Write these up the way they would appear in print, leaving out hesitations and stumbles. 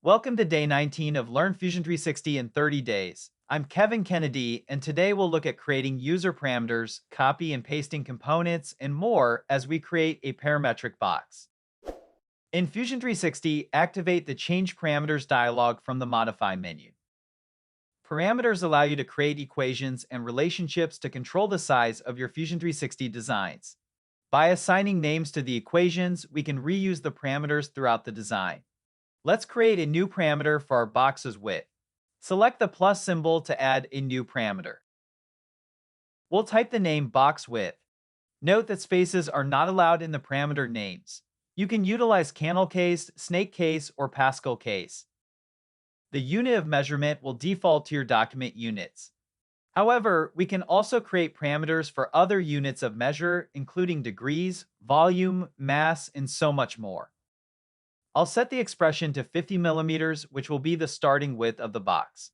Welcome to day 19 of Learn Fusion 360 in 30 days. I'm Kevin Kennedy, and today we'll look at creating user parameters, copy and pasting components, and more as we create a parametric box. In Fusion 360, activate the Change Parameters dialog from the Modify menu. Parameters allow you to create equations and relationships to control the size of your Fusion 360 designs. By assigning names to the equations, we can reuse the parameters throughout the design. Let's create a new parameter for our box's width. Select the plus symbol to add a new parameter. We'll type the name box width. Note that spaces are not allowed in the parameter names. You can utilize camel case, snake case, or Pascal case. The unit of measurement will default to your document units. However, we can also create parameters for other units of measure, including degrees, volume, mass, and so much more. I'll set the expression to 50 millimeters, which will be the starting width of the box.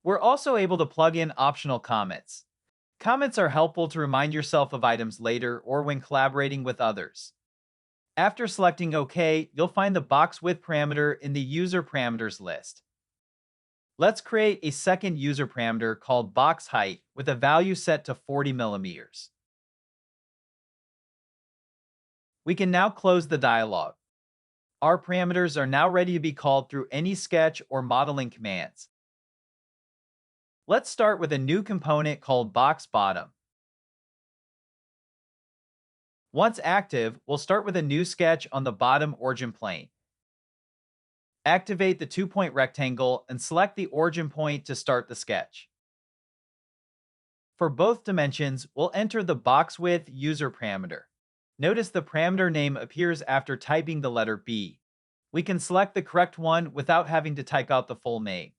We're also able to plug in optional comments. Comments are helpful to remind yourself of items later or when collaborating with others. After selecting OK, you'll find the box width parameter in the user parameters list. Let's create a second user parameter called box height with a value set to 40 millimeters. We can now close the dialog. Our parameters are now ready to be called through any sketch or modeling commands. Let's start with a new component called box bottom. Once active, we'll start with a new sketch on the bottom origin plane. Activate the two-point rectangle and select the origin point to start the sketch. For both dimensions, we'll enter the box width user parameter. Notice the parameter name appears after typing the letter B. We can select the correct one without having to type out the full name.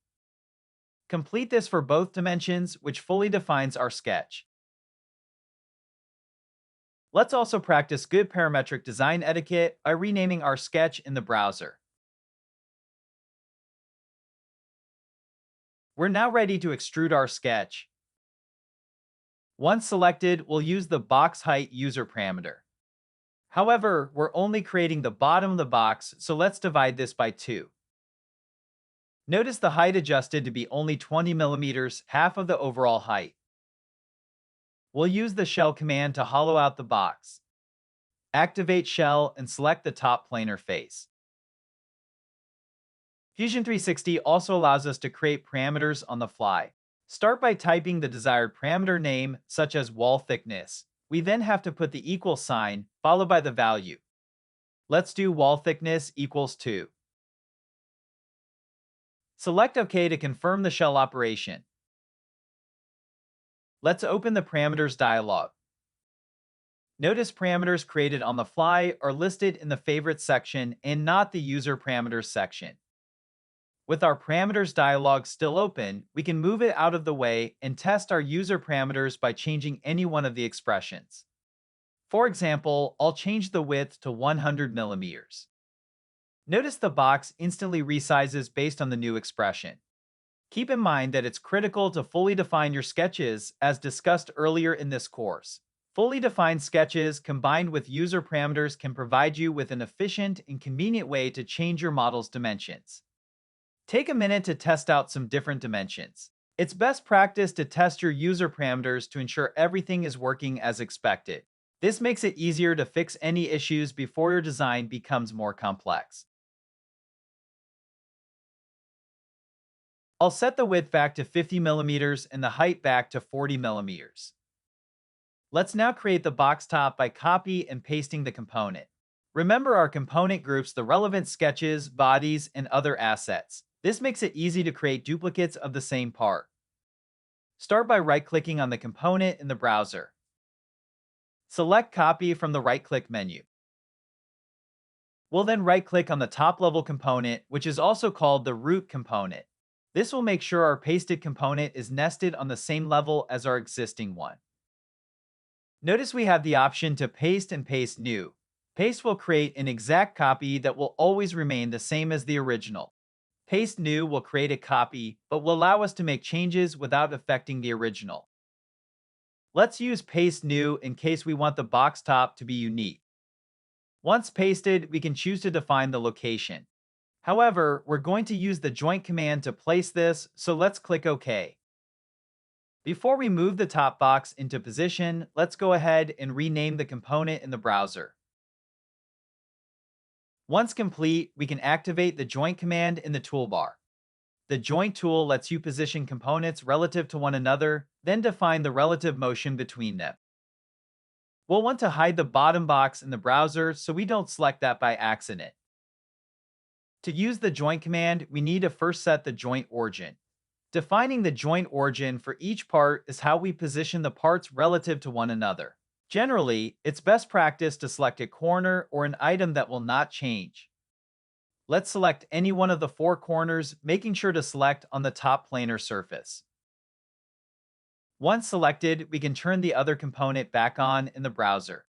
Complete this for both dimensions, which fully defines our sketch. Let's also practice good parametric design etiquette by renaming our sketch in the browser. We're now ready to extrude our sketch. Once selected, we'll use the box height user parameter. However, we're only creating the bottom of the box, so let's divide this by 2. Notice the height adjusted to be only 20 millimeters, half of the overall height. We'll use the shell command to hollow out the box. Activate shell and select the top planar face. Fusion 360 also allows us to create parameters on the fly. Start by typing the desired parameter name, such as wall thickness. We then have to put the equal sign, followed by the value. Let's do wall thickness equals 2. Select OK to confirm the shell operation. Let's open the parameters dialog. Notice parameters created on the fly are listed in the favorites section and not the user parameters section. With our parameters dialog still open, we can move it out of the way and test our user parameters by changing any one of the expressions. For example, I'll change the width to 100 millimeters. Notice the box instantly resizes based on the new expression. Keep in mind that it's critical to fully define your sketches, as discussed earlier in this course. Fully defined sketches combined with user parameters can provide you with an efficient and convenient way to change your model's dimensions. Take a minute to test out some different dimensions. It's best practice to test your user parameters to ensure everything is working as expected. This makes it easier to fix any issues before your design becomes more complex. I'll set the width back to 50 millimeters and the height back to 40 millimeters. Let's now create the box top by copy and pasting the component. Remember, our component groups the relevant sketches, bodies, and other assets. This makes it easy to create duplicates of the same part. Start by right-clicking on the component in the browser. Select Copy from the right-click menu. We'll then right-click on the top-level component, which is also called the root component. This will make sure our pasted component is nested on the same level as our existing one. Notice we have the option to paste and paste new. Paste will create an exact copy that will always remain the same as the original. Paste new will create a copy, but will allow us to make changes without affecting the original. Let's use paste new in case we want the box top to be unique. Once pasted, we can choose to define the location. However, we're going to use the joint command to place this, so let's click OK. Before we move the top box into position, let's go ahead and rename the component in the browser. Once complete, we can activate the joint command in the toolbar. The joint tool lets you position components relative to one another, then define the relative motion between them. We'll want to hide the bottom box in the browser so we don't select that by accident. To use the joint command, we need to first set the joint origin. Defining the joint origin for each part is how we position the parts relative to one another. Generally, it's best practice to select a corner or an item that will not change. Let's select any one of the four corners, making sure to select on the top planar surface. Once selected, we can turn the other component back on in the browser.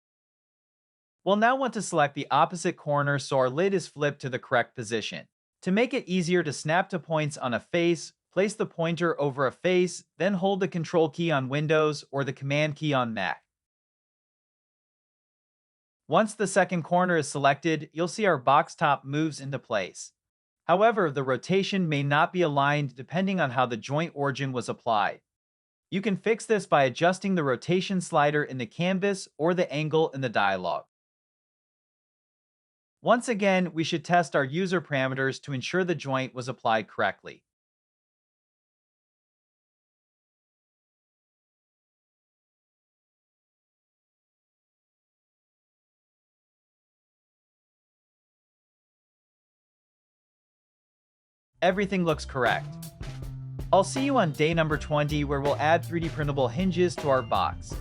We'll now want to select the opposite corner so our lid is flipped to the correct position. To make it easier to snap to points on a face, place the pointer over a face, then hold the Control key on Windows or the Command key on Mac. Once the second corner is selected, you'll see our box top moves into place. However, the rotation may not be aligned depending on how the joint origin was applied. You can fix this by adjusting the rotation slider in the canvas or the angle in the dialog. Once again, we should test our user parameters to ensure the joint was applied correctly. Everything looks correct. I'll see you on day number 20 where we'll add 3D printable hinges to our box.